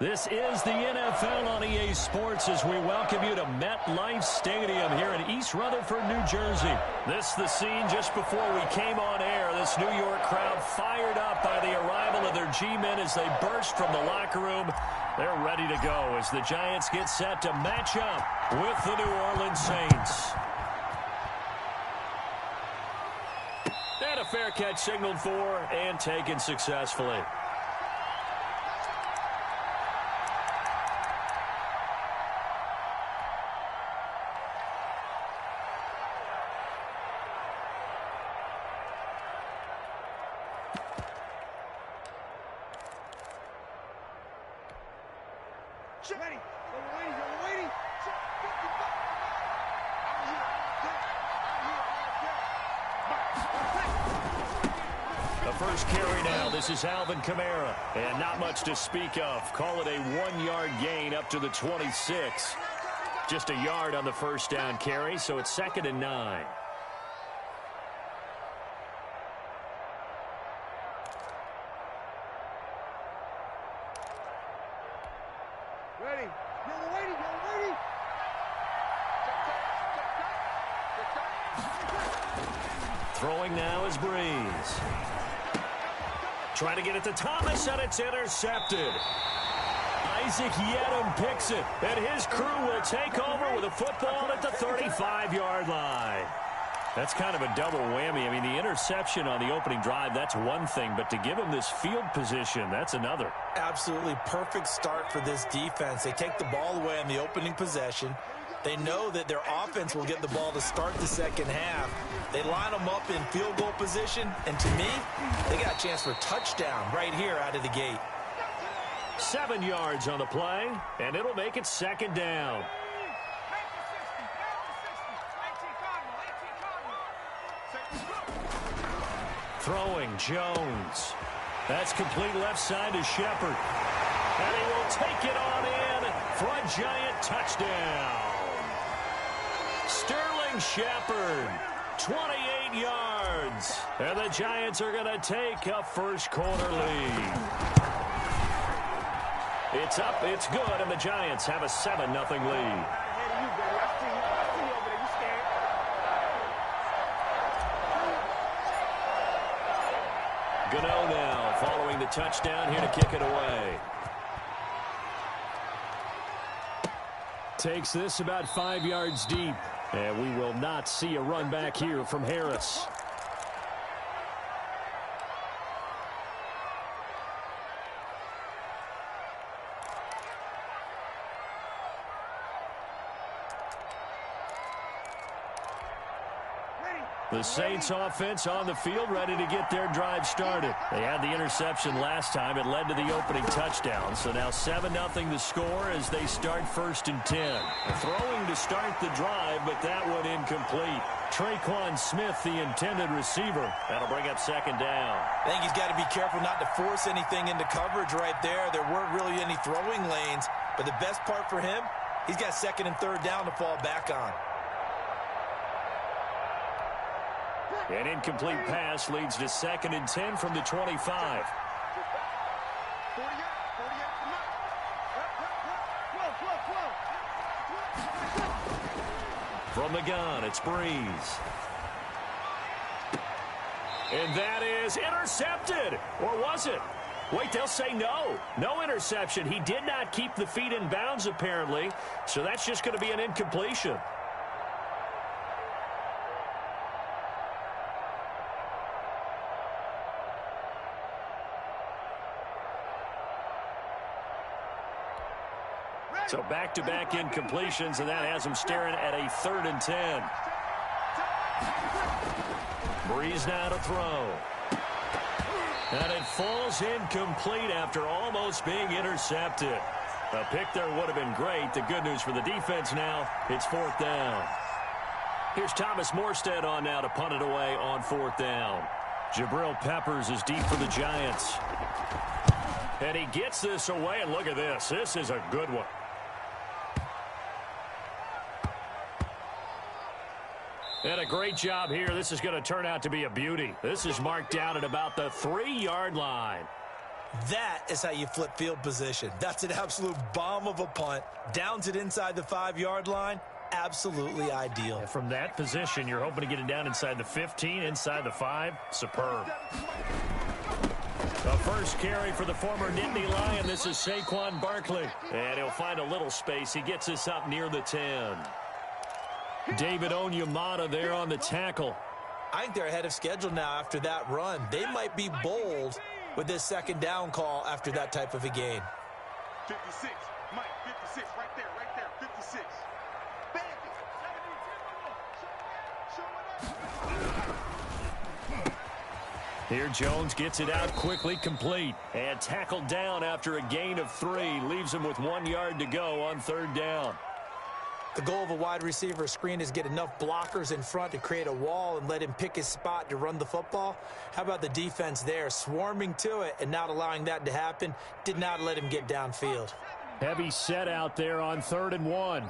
This is the NFL on EA Sports as we welcome you to MetLife Stadium here in East Rutherford, New Jersey. This is the scene just before we came on air. This New York crowd fired up by the arrival of their G-men as they burst from the locker room. They're ready to go as the Giants get set to match up with the New Orleans Saints. And a fair catch signaled for and taken successfully. First carry now. This is Alvin Kamara. And not much to speak of. Call it a 1-yard gain up to the 26. Just a yard on the first down carry, so it's 2nd and 9. Ready. You're waiting. Throwing now is Breeze. Trying to get it to Thomas, and it's intercepted. Isaac Yedem picks it, and his crew will take over with a football at the 35-yard line. That's kind of a double whammy. I mean, the interception on the opening drive, that's one thing, but to give him this field position, that's another. Absolutely perfect start for this defense. They take the ball away on the opening possession. They know that their offense will get the ball to start the second half. They line them up in field goal position, and to me, they got a chance for a touchdown right here out of the gate. 7 yards on the play, and it'll make it 2nd down. Throwing Jones. That's complete left side to Shepard. And he will take it on in for a Giant touchdown. Sterling Shepard, 28 yards. And the Giants are going to take a first-quarter lead. It's up, it's good, and the Giants have a 7-0 lead. Gano now following the touchdown here to kick it away. Takes this about 5 yards deep. And we will not see a run back here from Harris. The Saints offense on the field, ready to get their drive started. They had the interception last time. It led to the opening touchdown. So now 7-0 the score as they start 1st and 10. Throwing to start the drive, but that one incomplete. Traquan Smith, the intended receiver. That'll bring up 2nd down. I think he's got to be careful not to force anything into coverage right there. There weren't really any throwing lanes. But the best part for him, he's got 2nd and 3rd down to fall back on. An incomplete pass leads to 2nd and 10 from the 25. From the gun, it's Breeze. And that is intercepted. Or was it? Wait, they'll say no. No interception. He did not keep the feet in bounds, apparently. So that's just going to be an incompletion. So back-to-back incompletions, and that has him staring at a 3rd and 10. Breeze now to throw. And it falls incomplete after almost being intercepted. A pick there would have been great. The good news for the defense now, it's 4th down. Here's Thomas Morstead on now to punt it away on 4th down. Jabril Peppers is deep for the Giants. And he gets this away, and look at this. This is a good one. And a great job here. This is going to turn out to be a beauty. This is marked down at about the 3-yard line. That is how you flip field position. That's an absolute bomb of a punt. Downs it inside the 5-yard line. Absolutely ideal. And from that position, you're hoping to get it down inside the 15, inside the 5. Superb. The first carry for the former Nittany Lion. This is Saquon Barkley. And he'll find a little space. He gets us up near the 10. David Onyemata there on the tackle. I think they're ahead of schedule now after that run. They might be bold with this second down call after that type of a gain. 56, Mike, 56, right there, 56. Here Jones gets it out quickly, complete, and tackled down after a gain of 3. Leaves him with 1 yard to go on 3rd down. The goal of a wide receiver screen is get enough blockers in front to create a wall and let him pick his spot to run the football. How about the defense there, swarming to it and not allowing that to happen? Did not let him get downfield. Heavy set out there on 3rd and 1.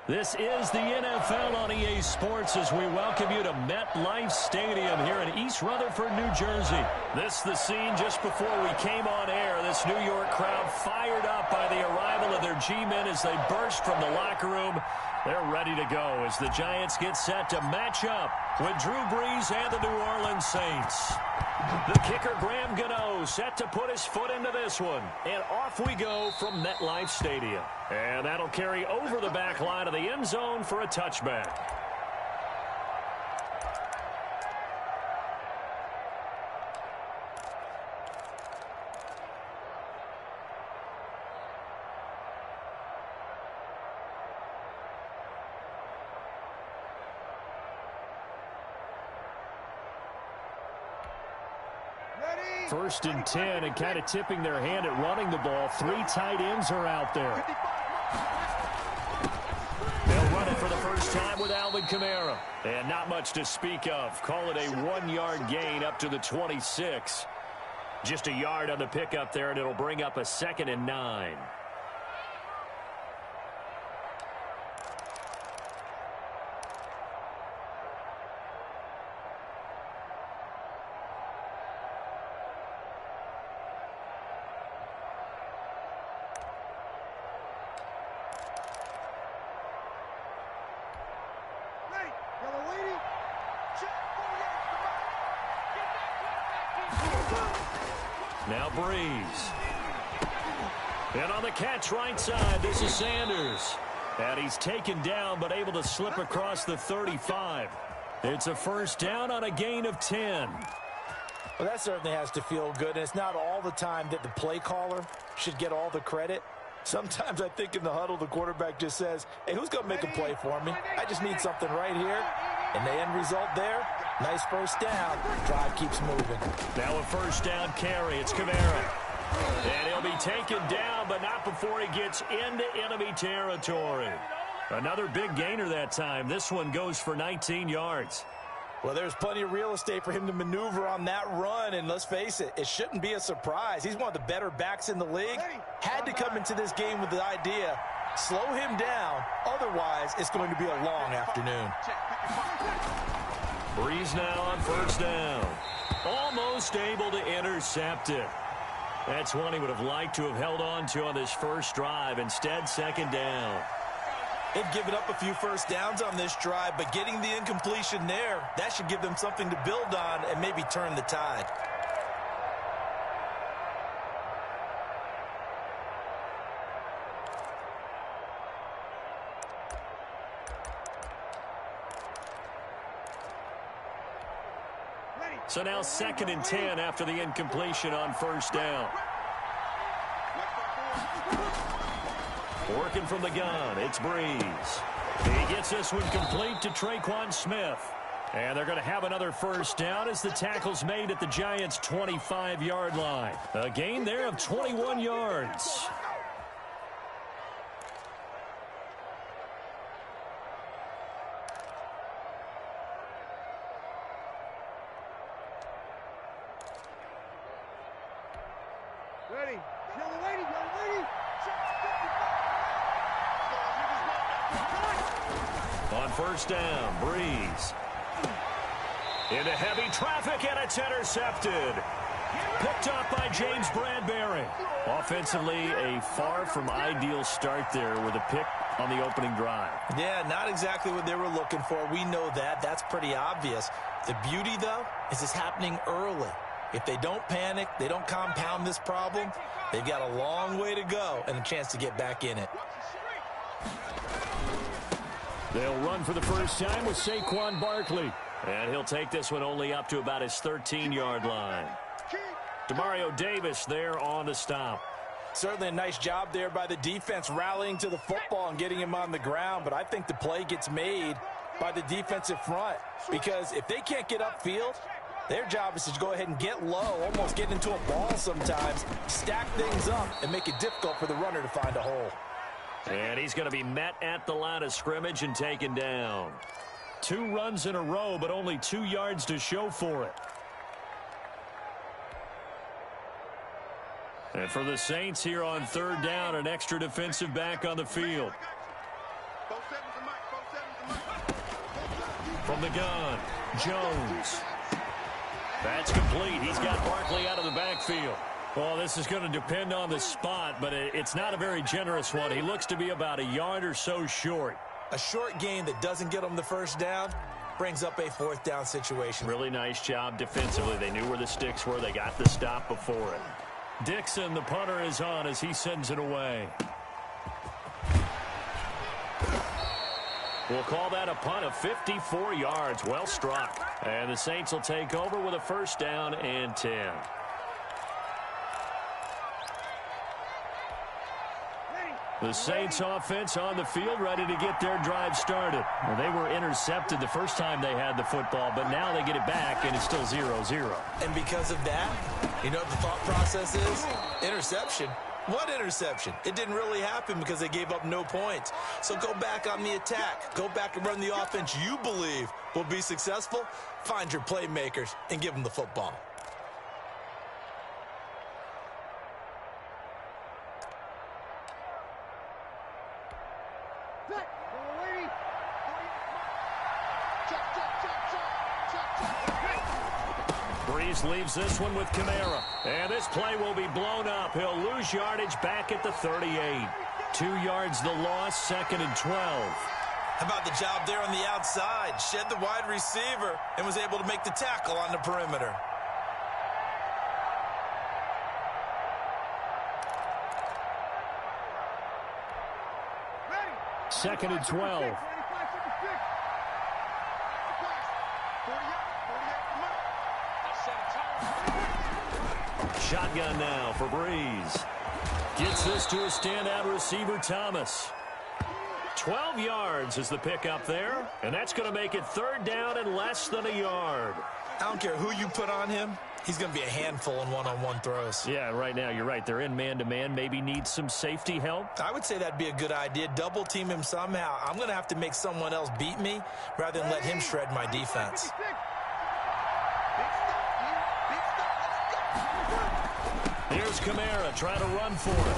This is the NFL on EA Sports as we welcome you to MetLife Stadium here in East Rutherford, New Jersey. This is the scene just before we came on air. This New York crowd fired up by the arrival of their G-men as they burst from the locker room. They're ready to go as the Giants get set to match up with Drew Brees and the New Orleans Saints. The kicker, Graham Gano, set to put his foot into this one. And off we go from MetLife Stadium. And that'll carry over the back line of the end zone for a touchback. First and 10, and kind of tipping their hand at running the ball. 3 tight ends are out there. They'll run it for the first time with Alvin Kamara. And not much to speak of. Call it a 1-yard gain up to the 26. Just a yard on the pickup there, and it'll bring up a 2nd and 9. Now Brees. And on the catch right side, this is Sanders. And he's taken down, but able to slip across the 35. It's a first down on a gain of 10. Well, that certainly has to feel good, and it's not all the time that the play caller should get all the credit. Sometimes I think in the huddle, the quarterback just says, hey, who's going to make a play for me? I just need something right here. And the end result there, nice first down. Drive keeps moving. Now a first down carry. It's Kamara. And he'll be taken down, but not before he gets into enemy territory. Another big gainer that time. This one goes for 19 yards. Well, there's plenty of real estate for him to maneuver on that run, and let's face it, it shouldn't be a surprise. He's one of the better backs in the league. Had to come into this game with the idea, slow him down, otherwise it's going to be a long afternoon. Breeze now on first down. Almost able to intercept it. That's one he would have liked to have held on to on this first drive. Instead, second down. They've given up a few first downs on this drive, but getting the incompletion there, that should give them something to build on and maybe turn the tide. So now second and 10 after the incompletion on first down. Working from the gun, it's Breeze. He gets this one complete to Traquan Smith. And they're going to have another first down as the tackle's made at the Giants' 25-yard line. A gain there of 21 yards. Ready. Young lady, young lady. On first down, Breeze. Into heavy traffic, and it's intercepted. Picked up by James Bradbury. Offensively, a far from ideal start there with a pick on the opening drive. Yeah, not exactly what they were looking for. We know that. That's pretty obvious. The beauty, though, is it's happening early. If they don't panic, they don't compound this problem, they've got a long way to go and a chance to get back in it. They'll run for the first time with Saquon Barkley. And he'll take this one only up to about his 13-yard line. Demario Davis there on the stop. Certainly a nice job there by the defense rallying to the football and getting him on the ground, but I think the play gets made by the defensive front because if they can't get upfield, their job is to go ahead and get low, almost get into a ball sometimes, stack things up, and make it difficult for the runner to find a hole. And he's going to be met at the line of scrimmage and taken down. 2 runs in a row, but only 2 yards to show for it. And for the Saints here on third down, an extra defensive back on the field. From the gun, Jones. That's complete. He's got Barkley out of the backfield. Well, this is going to depend on the spot, but it's not a very generous one. He looks to be about a yard or so short. A short gain that doesn't get them the first down brings up a fourth down situation. Really nice job defensively. They knew where the sticks were. They got the stop before it. Dixon, the punter, is on as he sends it away. We'll call that a punt of 54 yards. Well struck. And the Saints will take over with a first down and 10. The Saints offense on the field ready to get their drive started. Well, they were intercepted the first time they had the football, but now they get it back, and it's still 0-0. And because of that, you know what the thought process is? Interception. What interception? It didn't really happen because they gave up no points. So go back on the attack. Go back and run the offense you believe will be successful. Find your playmakers and give them the football. Breeze leaves this one with Kamara. And this play will be blown up. He'll lose yardage back at the 38. 2 yards the loss, second and 12. How about the job there on the outside? Shed the wide receiver and was able to make the tackle on the perimeter. 2nd and 12. Shotgun now for Breeze. Gets this to a standout receiver, Thomas. 12 yards is the pickup there, and that's going to make it 3rd down and less than a yard. I don't care who you put on him. He's going to be a handful in one-on-one throws. Yeah, right now, you're right. They're in man-to-man. Maybe need some safety help. I would say that'd be a good idea. Double team him somehow. I'm going to have to make someone else beat me rather than let him shred my defense. Here's Kamara trying to run for it.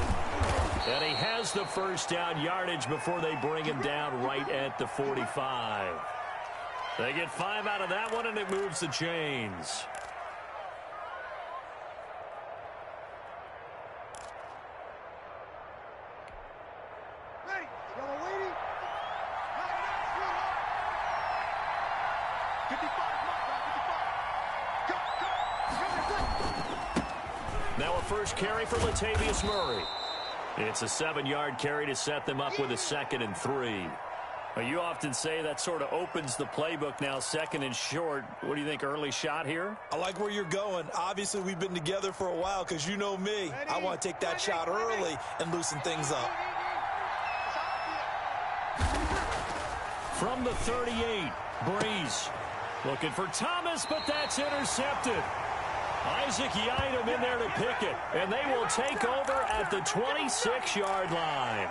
And he has the 1st down yardage before they bring him down right at the 45. They get 5 out of that one, and it moves the chains. Now a first carry for Latavius Murray. It's a 7-yard carry to set them up with a 2nd and 3. Well, you often say that sort of opens the playbook now, 2nd and short. What do you think, early shot here? I like where you're going. Obviously, we've been together for a while because you know me. I want to take that shot early and loosen things up. From the 38, Breeze looking for Thomas, but that's intercepted. Isaac Yiadom in there to pick it, and they will take over at the 26-yard line.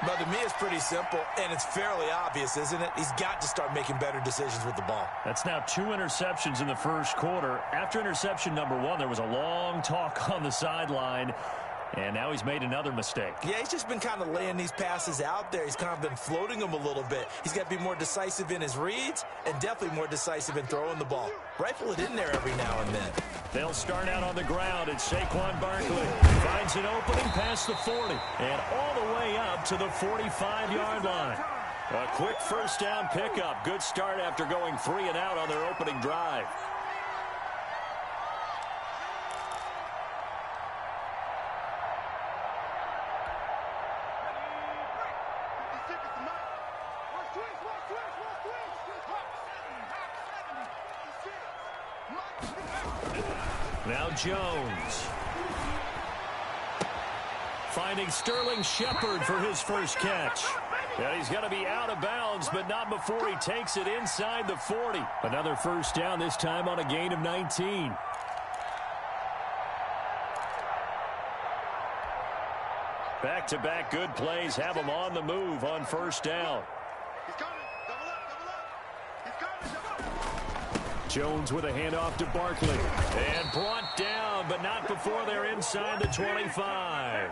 But to me, it's pretty simple, and it's fairly obvious, isn't it? He's got to start making better decisions with the ball. That's now 2 interceptions in the 1st quarter. After interception number 1, there was a long talk on the sideline, and now he's made another mistake. Yeah, he's just been kind of laying these passes out there. He's kind of been floating them a little bit. He's got to be more decisive in his reads and definitely more decisive in throwing the ball. Rifle it in there every now and then. They'll start out on the ground, and Saquon Barkley finds an opening past the 40 and all the way up to the 45-yard line. A quick 1st down pickup. Good start after going 3 and out on their opening drive. Now Jones. Finding Sterling Shepard for his 1st catch. And he's going to be out of bounds, but not before he takes it inside the 40. Another 1st down, this time on a gain of 19. Back-to-back good plays have him on the move on 1st down. Jones with a handoff to Barkley. And brought down, but not before they're inside the 25.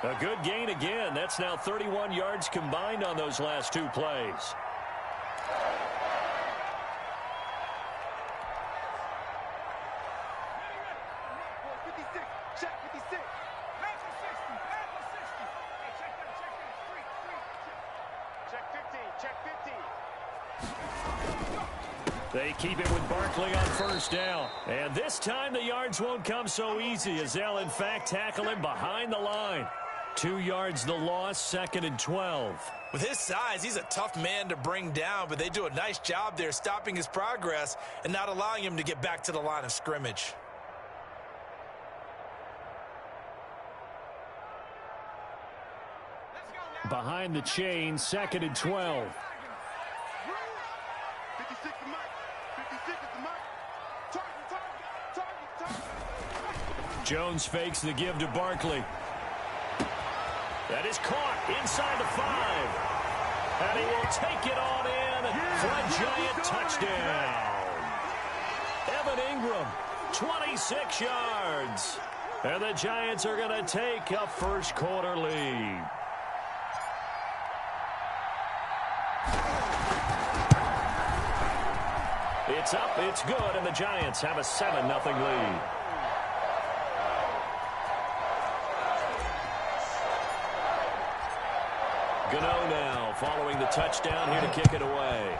A good gain again. That's now 31 yards combined on those last 2 plays. They keep it with Barkley on 1st down. And this time the yards won't come so easy as they'll in fact tackle him behind the line. 2 yards the loss, 2nd and 12. With his size, he's a tough man to bring down, but they do a nice job there stopping his progress and not allowing him to get back to the line of scrimmage. Behind the chain, 2nd and 12. Jones fakes the give to Barkley. That is caught inside the 5. And he will take it on in for a giant touchdown. Evan Ingram, 26 yards. And the Giants are going to take a 1st quarter lead. It's up, it's good, and the Giants have a 7-0 lead. Gano now following the touchdown here to kick it away.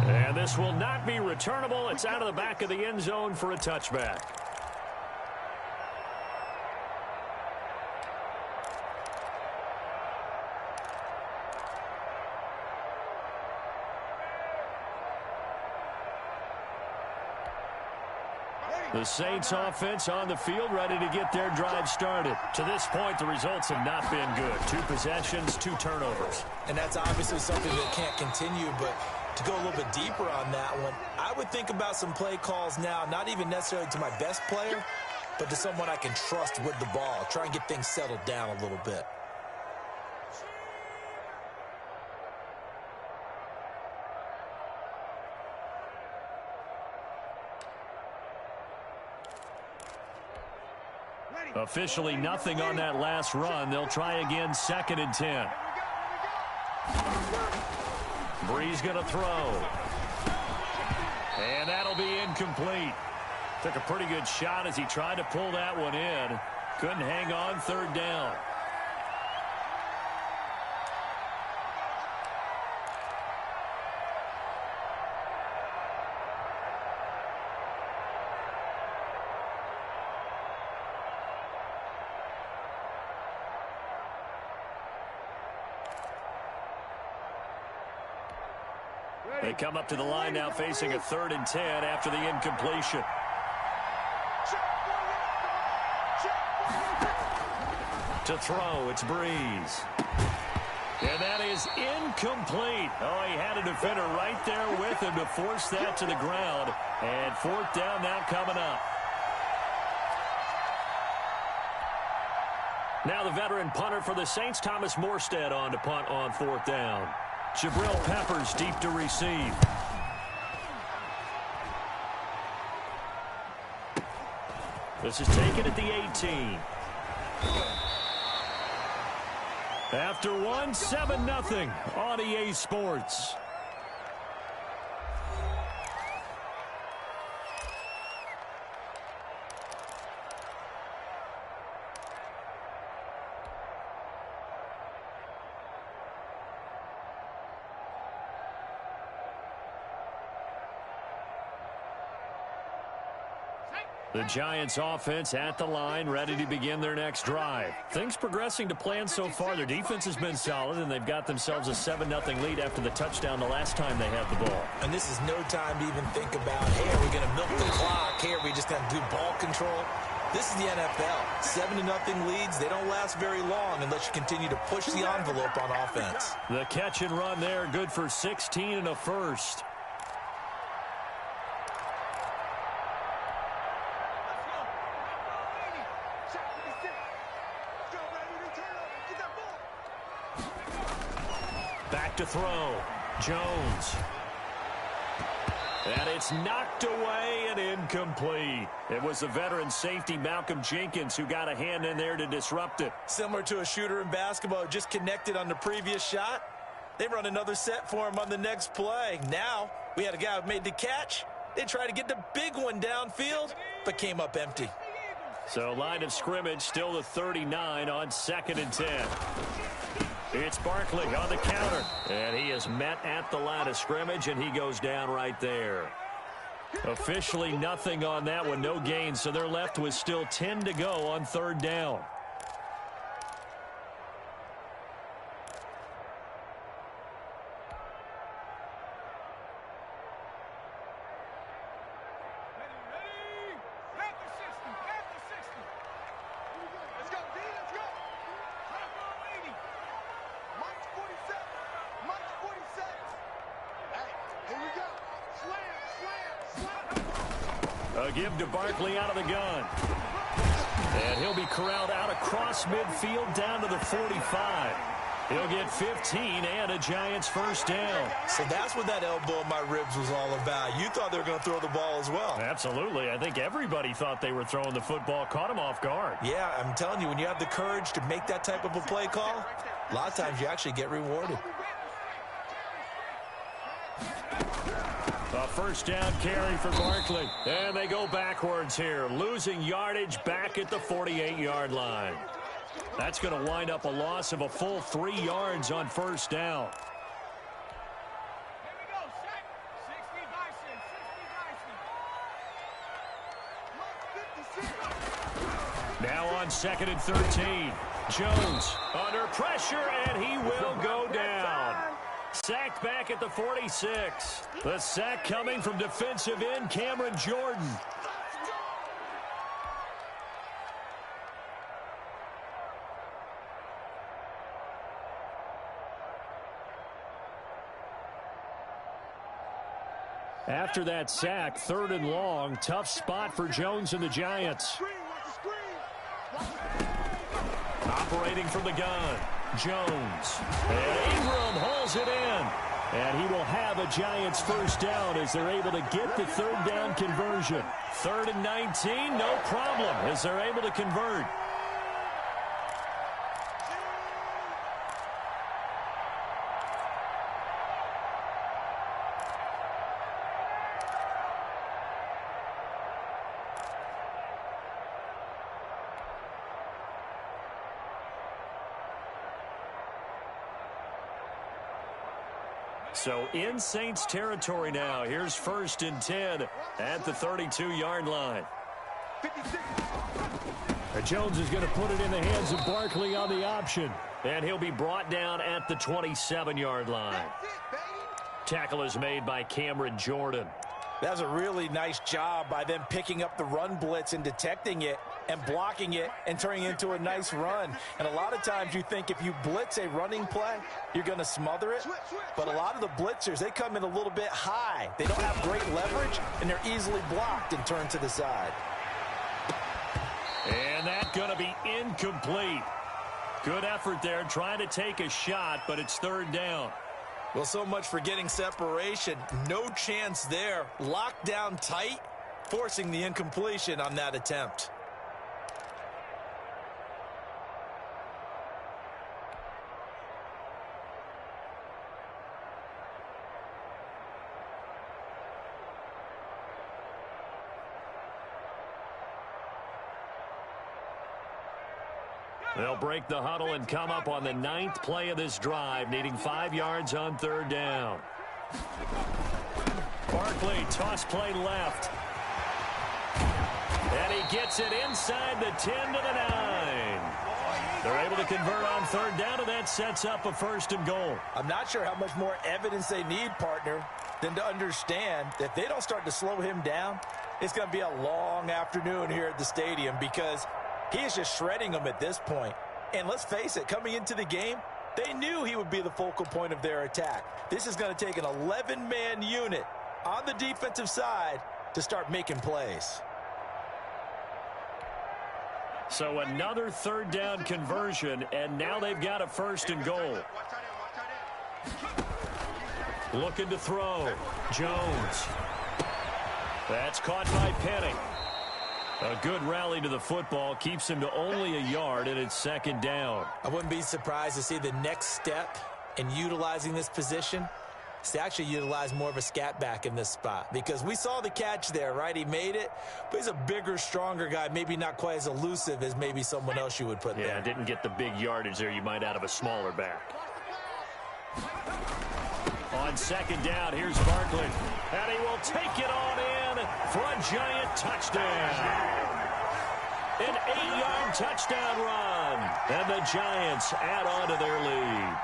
And this will not be returnable. It's out of the back of the end zone for a touchback. The Saints offense on the field, ready to get their drive started. To this point, the results have not been good. 2 possessions, 2 turnovers. And that's obviously something that can't continue, but to go a little bit deeper on that one, I would think about some play calls now, not even necessarily to my best player, but to someone I can trust with the ball. Try and get things settled down a little bit. Officially nothing on that last run. They'll try again, 2nd and 10. Breeze going to throw. And that'll be incomplete. Took a pretty good shot as he tried to pull that one in. Couldn't hang on, 3rd down. They come up to the line now facing a 3rd and 10 after the incompletion. To throw, it's Breeze. And that is incomplete. Oh, he had a defender right there with him to force that to the ground. And 4th down now coming up. Now the veteran punter for the Saints, Thomas Morstead, on to punt on 4th down. Jabril Peppers deep to receive. This is taken at the 18. After 1, 7-0 on EA Sports. The Giants offense at the line, ready to begin their next drive. Things progressing to plan so far. Their defense has been solid, and they've got themselves a 7-0 lead after the touchdown the last time they had the ball. And this is no time to even think about, hey, are we going to milk the clock? Hey, are we just going to do ball control? This is the NFL. 7-0 leads, they don't last very long unless you continue to push the envelope on offense. The catch and run there, good for 16 and a first. Back to throw. Jones. And it's knocked away and incomplete. It was the veteran safety Malcolm Jenkins who got a hand in there to disrupt it. Similar to a shooter in basketball, just connected on the previous shot. They run another set for him on the next play. Now, we had a guy who made the catch. They tried to get the big one downfield, but came up empty. So line of scrimmage still the 39 on 2nd and 10. It's Barkley on the counter. And he is met at the line of scrimmage, and he goes down right there. Officially nothing on that one, no gain. So they're left with still 10 to go on 3rd down. A give to Barkley out of the gun. And he'll be corralled out across midfield down to the 45. He'll get 15 and a Giants 1st down. So that's what that elbow in my ribs was all about. You thought they were going to throw the ball as well. Absolutely. I think everybody thought they were throwing the football, caught him off guard. Yeah, I'm telling you, when you have the courage to make that type of a play call, a lot of times you actually get rewarded. A 1st down carry for Barkley. And they go backwards here, losing yardage back at the 48-yard line. That's going to wind up a loss of a full 3 yards on 1st down. Now on 2nd and 13. Jones under pressure, and he will go down. Sacked back at the 46. The sack coming from defensive end Cameron Jordan. After that sack, 3rd and long. Tough spot for Jones and the Giants. Operating from the gun, Jones. And Ingram hauls it in. And he will have a Giants first down as they're able to get the 3rd down conversion. 3rd and 19, no problem as they're able to convert. So in Saints territory now. Here's 1st and 10 at the 32-yard line. Jones is going to put it in the hands of Barkley on the option. And he'll be brought down at the 27-yard line. Tackle is made by Cameron Jordan. That's a really nice job by them picking up the run blitz and detecting it and blocking it and turning it into a nice run. And a lot of times you think if you blitz a running play, you're going to smother it. But a lot of the blitzers, they come in a little bit high. They don't have great leverage, and they're easily blocked and turned to the side. And that's going to be incomplete. Good effort there, trying to take a shot, but it's 3rd down. Well, so much for getting separation. No chance there. Locked down tight, forcing the incompletion on that attempt. They'll break the huddle and come up on the 9th play of this drive, needing 5 yards on 3rd down. Barkley, toss play left. And he gets it inside the 10 to the 9. They're able to convert on 3rd down, and that sets up a 1st and goal. I'm not sure how much more evidence they need, partner, than to understand that if they don't start to slow him down, it's going to be a long afternoon here at the stadium because he is just shredding them at this point. And let's face it, coming into the game, they knew he would be the focal point of their attack. This is going to take an 11-man unit on the defensive side to start making plays. So another 3rd down conversion, and now they've got a 1st and goal. Looking to throw. Jones. That's caught by Penny. A good rally to the football keeps him to only a yard, and it's 2nd down. I wouldn't be surprised to see the next step in utilizing this position is to actually utilize more of a scat back in this spot, because we saw the catch there, right? He made it, but he's a bigger, stronger guy, maybe not quite as elusive as maybe someone else you would put there. Yeah, didn't get the big yardage there you might out of a smaller back. On 2nd down, here's Barkley. And he will take it on in for a Giant touchdown. An 8-yard touchdown run. And the Giants add on to their lead.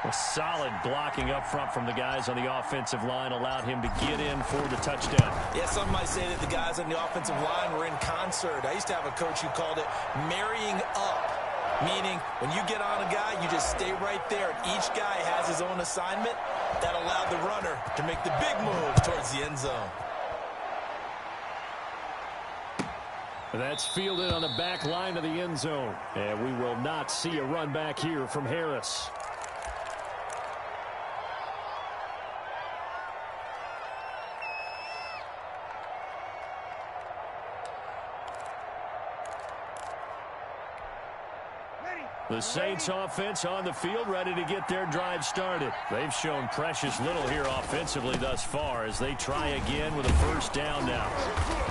A solid blocking up front from the guys on the offensive line allowed him to get in for the touchdown. Yeah, some might say that the guys on the offensive line were in concert. I used to have a coach who called it marrying up. Meaning, when you get on a guy, you just stay right there. And each guy has his own assignment. That allowed the runner to make the big move towards the end zone. That's fielded on the back line of the end zone. And we will not see a run back here from Harris. The Saints offense on the field, ready to get their drive started. They've shown precious little here offensively thus far as they try again with a 1st down now.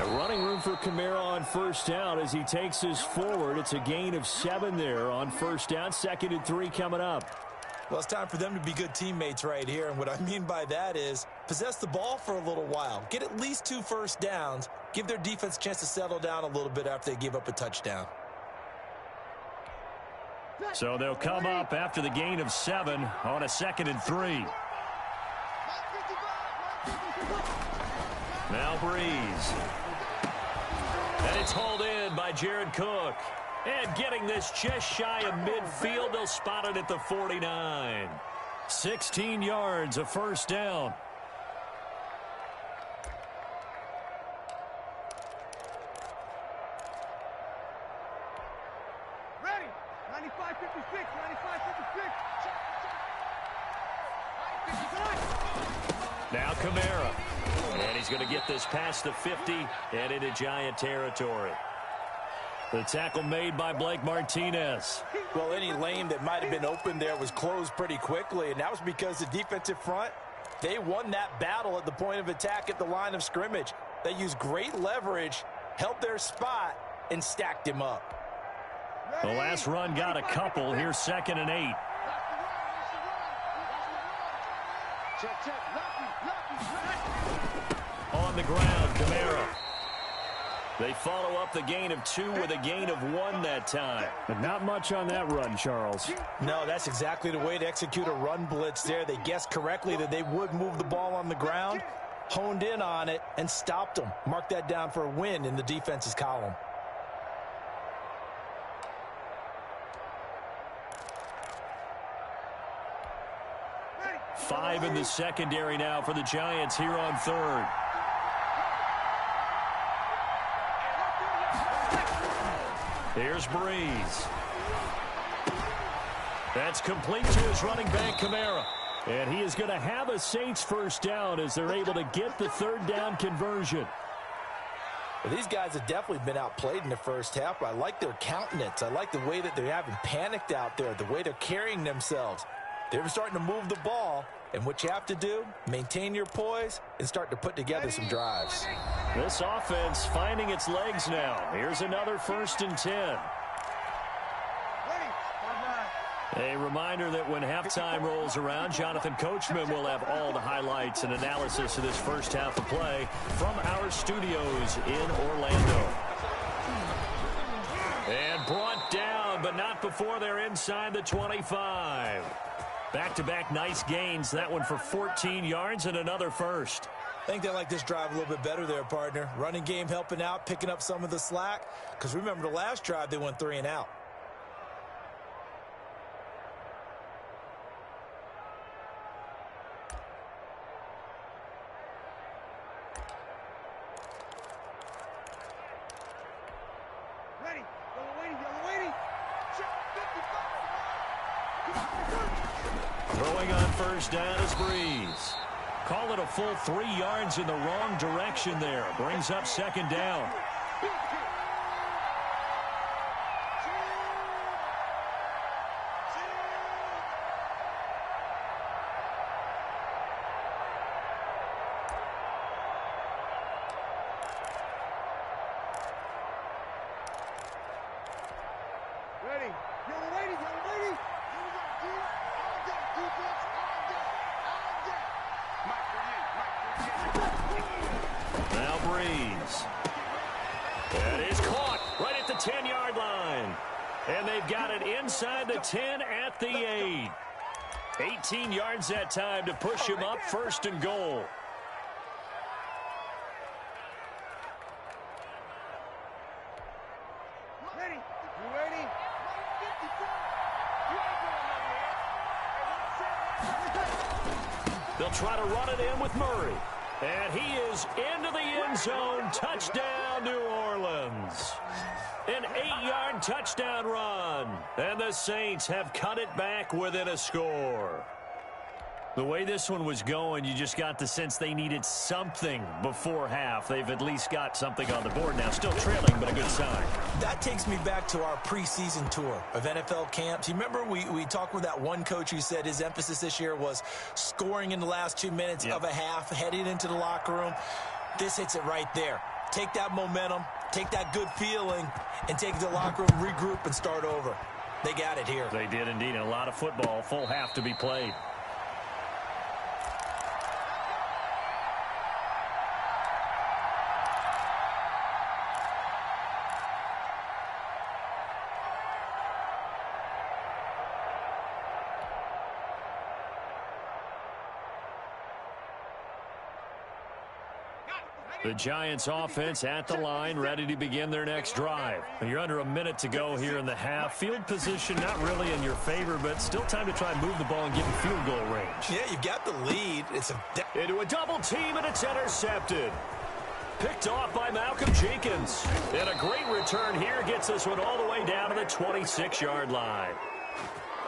A running room for Kamara on 1st down as he takes us forward. It's a gain of 7 there on 1st down. 2nd and 3 coming up. Well, it's time for them to be good teammates right here. And what I mean by that is possess the ball for a little while. Get at least 2 first downs. Give their defense a chance to settle down a little bit after they give up a touchdown. So they'll come up after the gain of 7 on a 2nd and 3. Now Breeze. And it's hauled in by Jared Cook. And getting this just shy of midfield, they'll spot it at the 49. 16 yards, a 1st down. Now Kamara. And he's going to get this past the 50 and into Giant territory. The tackle made by Blake Martinez. Well, any lane that might have been open there was closed pretty quickly, and that was because the defensive front, they won that battle at the point of attack at the line of scrimmage. They used great leverage, held their spot, and stacked him up. The last run got a couple. Here's 2nd and 8. On the ground, Kamara. They follow up the gain of 2 with a gain of 1 that time. But not much on that run, Charles. No, that's exactly the way to execute a run blitz there. They guessed correctly that they would move the ball on the ground, honed in on it, and stopped them. Mark that down for a win in the defense's column. Five in the secondary now for the Giants here on 3rd. Here's Breeze. That's complete to his running back, Kamara. And he is going to have a Saints first down as they're able to get the 3rd down conversion. Well, these guys have definitely been outplayed in the first half, but I like their countenance. I like the way that they haven't panicked out there, the way they're carrying themselves. They're starting to move the ball, and what you have to do, maintain your poise and start to put together some drives. This offense finding its legs now. Here's another 1st and 10. A reminder that when halftime rolls around, Jonathan Coachman will have all the highlights and analysis of this first half of play from our studios in Orlando. And brought down, but not before they're inside the 25. Back-to-back nice gains. That one for 14 yards and another first. I think they like this drive a little bit better there, partner. Running game helping out, picking up some of the slack. Because remember the last drive, they went 3 and out. Throwing on first down is Breeze. Call it a full 3 yards in the wrong direction there. Brings up 2nd down. Now Breeze. That is caught right at the 10-yard line. And they've got it inside the 10 at the 8. 18 yards that time to push him up 1st and goal. They'll try to run it in with Murray. And he is into the end zone. Touchdown, New Orleans. An 8-yard touchdown run. And the Saints have cut it back within a score. The way this one was going, you just got the sense they needed something before half. They've at least got something on the board now. Still trailing, but a good sign. That takes me back to our preseason tour of NFL camps. You remember we talked with that one coach who said his emphasis this year was scoring in the last 2 minutes of a half, heading into the locker room. This hits it right there. Take that momentum, take that good feeling, and take it to the locker room, regroup, and start over. They got it here. They did indeed. And a lot of football, full half to be played. The Giants offense at the line, ready to begin their next drive. You're under a minute to go here in the half. Field position not really in your favor, but still time to try and move the ball and get in field goal range. Yeah, you've got the lead. It's into a double team, and it's intercepted. Picked off by Malcolm Jenkins. And a great return here gets this one all the way down to the 26-yard line.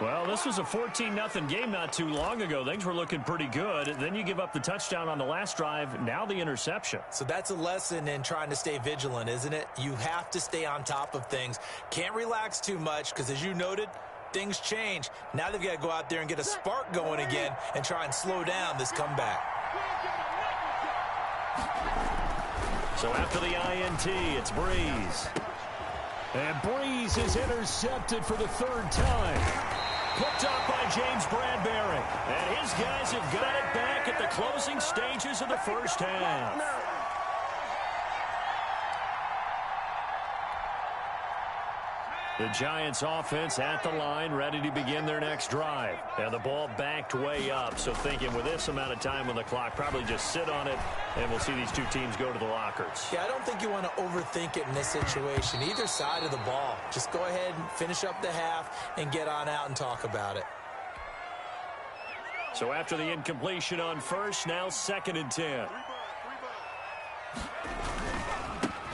Well, this was a 14-0 game not too long ago. Things were looking pretty good. Then you give up the touchdown on the last drive. Now the interception. So that's a lesson in trying to stay vigilant, isn't it? You have to stay on top of things. Can't relax too much because, as you noted, things change. Now they've got to go out there and get a spark going again and try and slow down this comeback. So after the INT, it's Breeze. And Breeze is intercepted for the third time. Picked up by James Bradbury. And his guys have got it back at the closing stages of the first half. The Giants offense at the line, ready to begin their next drive. And the ball backed way up, so thinking with this amount of time on the clock, probably just sit on it, and we'll see these two teams go to the lockers. Yeah, I don't think you want to overthink it in this situation, either side of the ball. Just go ahead and finish up the half and get on out and talk about it. So after the incompletion on first, now 2nd and 10.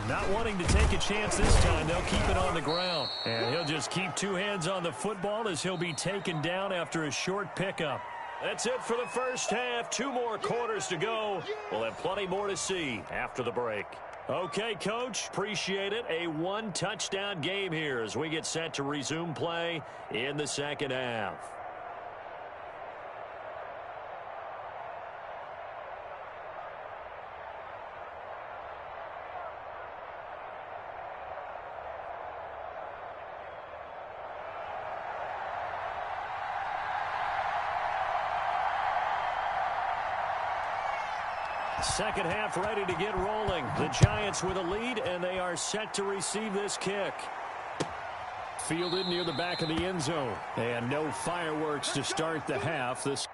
Not wanting to take a chance this time, they'll keep it on the ground. And he'll just keep two hands on the football as he'll be taken down after a short pickup. That's it for the first half. 2 more quarters to go. We'll have plenty more to see after the break. Okay, Coach, appreciate it. A 1-touchdown game here as we get set to resume play in the second half. Second half ready to get rolling. The Giants with a lead, and they are set to receive this kick. Fielded near the back of the end zone. And no fireworks to start the half. This